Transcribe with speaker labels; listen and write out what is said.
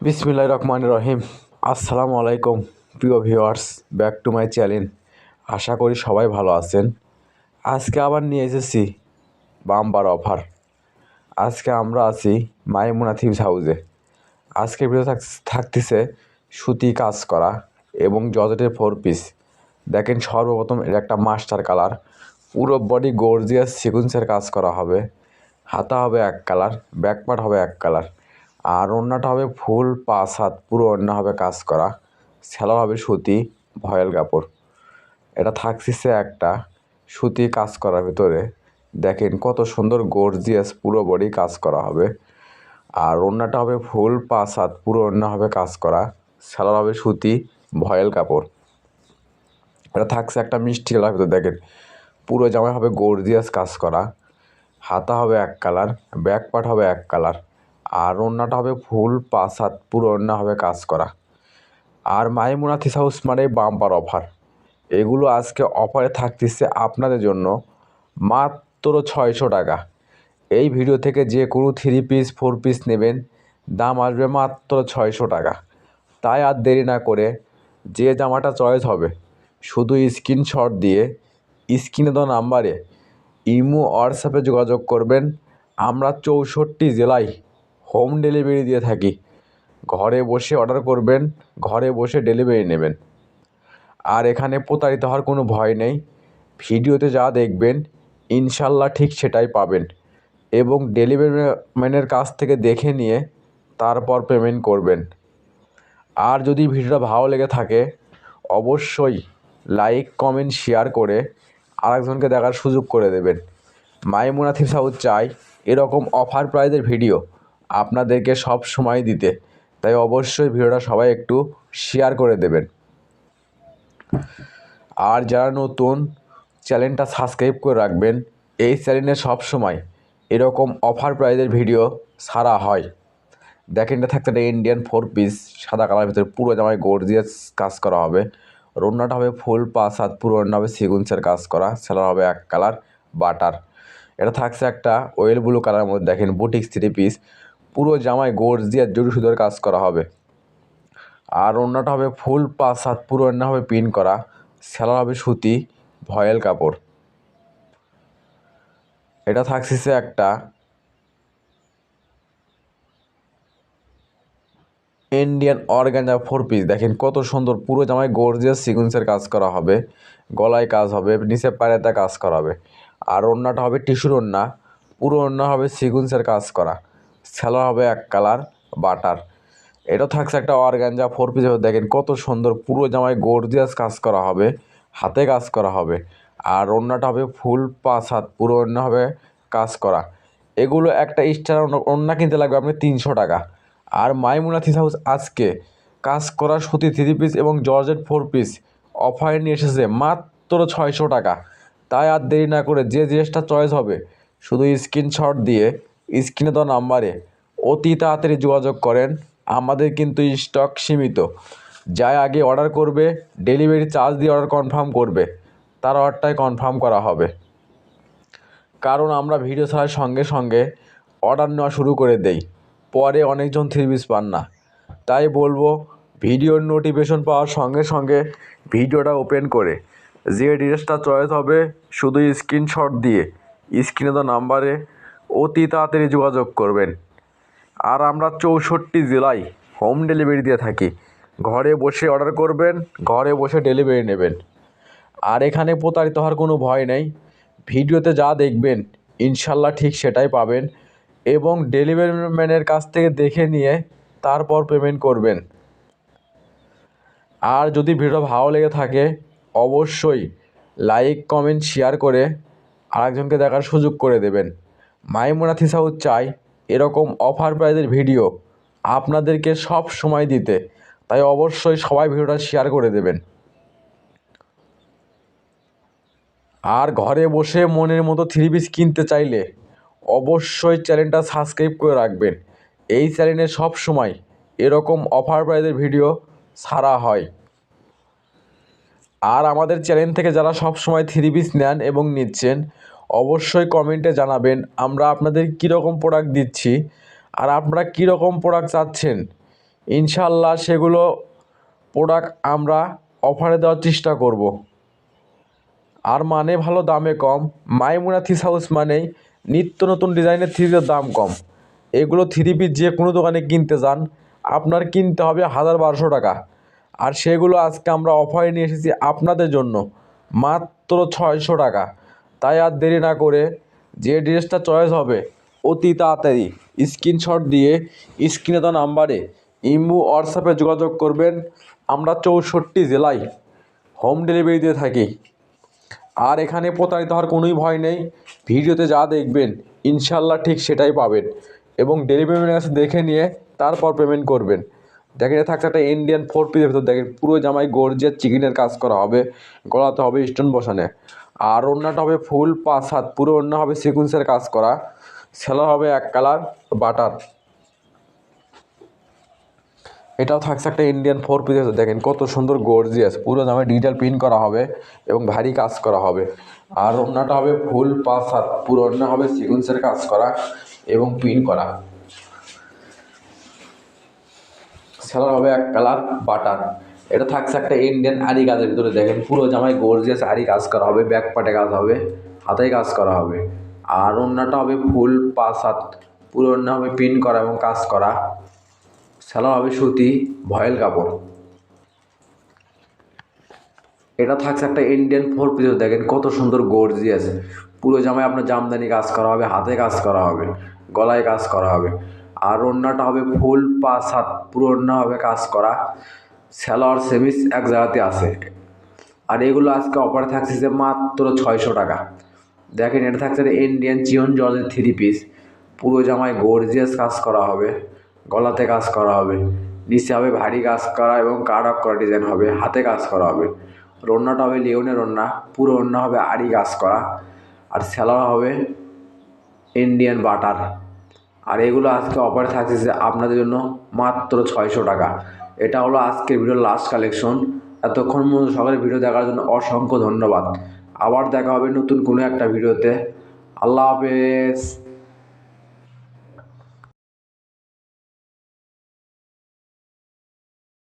Speaker 1: বিসমিল্লাহির রহমানির রহিম। আসসালামু আলাইকুম প্রিয় viewers, back to my channel. আশা করি সবাই ভালো আছেন। আজকে আবার নিয়ে এসেছি বাম্পার অফার। আজকে আমরা আছি মাইমুনা থিভস হাউসে। আজকের ভিডিও থাকতেছে সুতি কাজ করা এবং জর্জেটের 4 পিস। দেখেন, সর্বপ্রথম এটা একটা মাস্টার কালার, পুরো বডি গর্জিয়াস সিকুয়েন্সের কাজ করা হবে। হাতা হবে এক কালার, ব্যাক পার্ট হবে এক কালার, আর ওড়নাটা হবে ফুল 5 হাত, পুরো ওড়না হবে কাজ করা। সেলার হবে সুতি ভয়েল কাপড়। এটা থাকছে একটা সুতি কাজ করার ভিতরে। দেখেন কত সুন্দর গর্জিয়াস পুরো বডি কাজ করা হবে। আর ওড়নাটা হবে ফুল 5 হাত, পুরো ওড়না হবে কাজ করা। সেলার হবে সুতি ভয়েল কাপড়। এটা থাকছে একটা মিষ্টি কালার ভিতরে। দেখেন পুরো জামায় হবে গর্জিয়াস কাজ করা। হাতা হবে এক কালার, ব্যাক পার্ট হবে এক কালার, আর ওড়নাটা হবে ফুল 5 হাত, পুরো ওড়না হবে কাজ করা। আর মাইমুনা থিভস হাউস মানে বাম্পার অফার। এগুলো আজকে অফারে থাকতেছে আপনাদের জন্য মাত্র 600 টাকা। এই ভিডিও থেকে যে কোনো 3 পিস 4 পিস নেবেন, দাম আসবে মাত্র 600 টাকা। তাই আর দেরি না করে যে জামাটা চয়েস হবে শুধু স্ক্রিনশট দিয়ে স্ক্রিনে দেওয়া নাম্বারে ইমো হোয়াটসঅ্যাপে যোগাযোগ করবেন। আমরা 64 জেলায় হোম ডেলিভারি দিয়ে থাকি। ঘরে বসে অর্ডার করবেন, ঘরে বসে ডেলিভারি নেবেন। আর এখানে প্রতারিত হওয়ার কোনো ভয় নেই। ভিডিওতে যা দেখবেন ইনশাল্লাহ ঠিক সেটাই পাবেন, এবং ডেলিভারি ম্যানের কাছ থেকে দেখে নিয়ে তারপর পেমেন্ট করবেন। আর যদি ভিডিওটা ভালো লেগে থাকে অবশ্যই লাইক কমেন্ট শেয়ার করে আরেকজনকে দেখার সুযোগ করে দেবেন। মাইমুনা থিভস হাউস চাই এরকম অফার প্রাইজের ভিডিও আপনাদেরকে সব সময় দিতে। তাই অবশ্যই ভিডিওটা সবাই একটু শেয়ার করে দেবেন। আর যারা নতুন, চ্যানেলটা সাবস্ক্রাইব করে রাখবেন। এই চ্যানেলে সব সময় এরকম অফার প্রাইজের ভিডিও ছাড়া হয়। দেখেন, এটা থাকতে একটা ইন্ডিয়ান 4 পিস সাদা কালার ভিতরে, পুরো জামায় গর্জিয়াস কাজ করা হবে। ওড়নাটা হবে ফুল 5 হাত, পুরো ওড়না হবে সিকুয়েন্সের কাজ করা। সেলার হবে এক কালার বাটার। এটা থাকছে একটা ওয়েল ব্লু কালারের মধ্যে। দেখেন বুটিক্স 3 পিস, পুরো জামায় গর্জিয়াস জরি সুতোর কাজ করা হবে। আর ওড়নাটা হবে ফুল 5 হাত, পুরো ওড়না হবে পিন করা। সেলার হবে সুতি ভয়েল কাপড়। এটা থাকছে একটা ইন্ডিয়ান অর্গানজা 4 পিস। দেখেন কত সুন্দর, পুরো জামায় গর্জিয়াস সিকুয়েন্সের কাজ করা হবে। গলায় কাজ হবে, নিচে পায়েতে কাজ করা হবে। আর ওড়নাটা হবে টিস্যুর ওড়না, পুরো ওড়না হবে সিকুয়েন্সের কাজ করা। সেলার হবে এক কালার বাটার। এটা থাকছে একটা অর্গানজা 4 পিস। দেখেন কত সুন্দর, পুরো জামায় গর্জিয়াস কাজ করা হবে, হাতে কাজ করা হবে। আর ওড়নাটা হবে ফুল 5 হাত, পুরো ওড়না হবে কাজ করা। এগুলো একটা স্টার ওড়না কিনতে লাগবে আপনি 300 টাকা। আর মাইমুনা থিভস হাউস আজকে কাজ করা সুতি 3 পিস এবং জর্জেট 4 পিস অফারে নিয়ে এসেছে মাত্র 600 টাকা। তাই আর দেরি না করে যে জিনিসটা চয়েস হবে শুধু স্ক্রিনশট দিয়ে স্ক্রিনে দেওয়া নাম্বারে অতি তাড়াতাড়ি যোগাযোগ করেন। আমাদের কিন্তু স্টক সীমিত। যাই আগে অর্ডার করবে, ডেলিভারি চার্জ দিয়ে অর্ডার কনফার্ম করবে, তার অর্ডারটাই কনফার্ম করা হবে। কারণ আমরা ভিডিও ছাড়ার সঙ্গে সঙ্গে অর্ডার নেওয়া শুরু করে দেই, পরে অনেকজন 3 পিস পান না। তাই বলবো, ভিডিওর নোটিফিকেশন পাওয়ার সঙ্গে সঙ্গে ভিডিওটা ওপেন করে যে ড্রেসটা চয়েস হবে শুধু স্ক্রিনশট দিয়ে স্ক্রিনে দেওয়া নাম্বারে অতি তাড়াতাড়ি যোগাযোগ করবেন। আর আমরা 64 জেলায় হোম ডেলিভারি দিয়ে থাকি। ঘরে বসে অর্ডার করবেন, ঘরে বসে ডেলিভারি নেবেন। আর এখানে প্রতারিত হওয়ার কোনো ভয় নেই। ভিডিওতে যা দেখবেন ইনশাল্লাহ ঠিক সেটাই পাবেন, এবং ডেলিভারি ম্যানের কাছ থেকে দেখে নিয়ে তারপর পেমেন্ট করবেন। আর যদি ভিডিও ভালো লেগে থাকে অবশ্যই লাইক কমেন্ট শেয়ার করে আরেকজনকে দেখার সুযোগ করে দেবেন। মাইমুনা থিভস হাউস চাই এরকম অফার প্রাইজের ভিডিও আপনাদেরকে সব সময় দিতে। তাই অবশ্যই সবাই ভিডিওটা শেয়ার করে দেবেন। আর ঘরে বসে মনের মতো 3 পিস কিনতে চাইলে অবশ্যই চ্যানেলটা সাবস্ক্রাইব করে রাখবেন। এই চ্যানেলে সব সময় এরকম অফার প্রাইজের ভিডিও ছাড়া হয়। আর আমাদের চ্যানেল থেকে যারা সব সময় 3 পিস নেন এবং নিচ্ছেন অবশ্যই কমেন্টে জানাবেন আমরা আপনাদের কীরকম প্রোডাক্ট দিচ্ছি, আর আপনারা কীরকম প্রোডাক্ট চাচ্ছেন ইনশাল্লাহ সেগুলো প্রোডাক্ট আমরা অফারে দেওয়ার চেষ্টা করব। আর মানে ভালো, দামে কম। মাইমুনা থ্রি হাউস মানেই নিত্য নতুন ডিজাইনের থ্রির দাম কম। এগুলো থ্রি পিস যে কোনো দোকানে কিনতে যান আপনার কিনতে হবে 1200 টাকা, আর সেগুলো আজকে আমরা অফারে নিয়ে এসেছি আপনাদের জন্য মাত্র 600 টাকা। তাই আর দেরি না করে যে ড্রেসটা চয়েস হবে অতি তাড়াতাড়ি স্ক্রিনশট দিয়ে স্ক্রিনে দেওয়া নাম্বারে ইমো হোয়াটসঅ্যাপে যোগাযোগ করবেন। আমরা 64 জেলায় হোম ডেলিভারি দিয়ে থাকি। আর এখানে প্রতারিত হওয়ার কোনোই ভয় নেই। ভিডিওতে যা দেখবেন ইনশাল্লাহ ঠিক সেটাই পাবেন, এবং ডেলিভারি ম্যানের কাছে দেখে নিয়ে তারপর পেমেন্ট করবেন। দেখেন থাকছে একটা ইন্ডিয়ান 4 পিসের ভেতর, দেখেন পুরো জামাই গর্জিয়াস চিকেনের কাজ করা হবে, গলাতে হবে স্টোন বসানো, আর ওড়নাটা হবে ফুল 5 হাত, পুরো ওড়না হবে সিকুয়েন্সের কাজ করা, সেলার হবে এক কালার বাটার। এটাও থাকছে একটা ইন্ডিয়ান 4 পিসের, দেখেন কত সুন্দর গর্জিয়াস, পুরো জামায় ডিজিটাল প্রিন্ট করা হবে এবং ভারী কাজ করা হবে। আর ওড়নাটা হবে ফুল 5 হাত, পুরো ওড়না হবে সিকুয়েন্সের কাজ করা এবং প্রিন্ট করা, সেলার হবে এক কালার বাটার। এটা থাকছে একটা ইন্ডিয়ান আরি কাজের ভিতরে, দেখেন পুরো জামায় গর্জিয়াস আরি কাজ করা হবে, ব্যাক পার্টে কাজ হবে, হাতে কাজ করা হবে। আর ওড়নাটা হবে ফুল 5 হাত, পুরো ওড়না হবে প্রিন্ট করা এবং কাজ করা, সেলার হবে সুতি ভয়েল কাপড়। এটা থাকছে একটা ইন্ডিয়ান 4 পিস, দেখেন কত সুন্দর গর্জিয়াস, পুরো জামায় আপনার জামদানি কাজ করা হবে, হাতে কাজ করা হবে, গলায় কাজ করা হবে। আর ওড়নাটা হবে ফুল 5 হাত, পুরো ওড়না হবে কাজ করা, সেলোয়ার সেমিস এক জায়গাতে আছে। আর এগুলো আজকে অফারে থাকছে যে মাত্র 600 টাকা। দেখেন এটা থাকছে ইন্ডিয়ান চিয়ন জর্জের 3 পিস, পুরো জামায় গর্জিয়াস কাজ করা হবে, গলাতে কাজ করা হবে, নিচে হবে ভারী কাজ করা এবং কাট অফ করা ডিজাইন হবে, হাতে কাজ করা হবে। ওড়নাটা হবে লিওনের ওড়না, পুরো ওড়না হবে আড়ি কাজ করা, আর সেলার হবে ইন্ডিয়ান বাটার। আর এগুলো আজকে অফারে থাকছে যে আপনাদের জন্য মাত্র 600 টাকা। এটা হলো আজকের ভিডিওর লাস্ট কালেকশন। এতক্ষণ সকালে ভিডিও দেখার জন্য অসংখ্য ধন্যবাদ। আবার দেখা হবে নতুন কোনো একটা ভিডিওতে। আল্লাহ হাফেজ।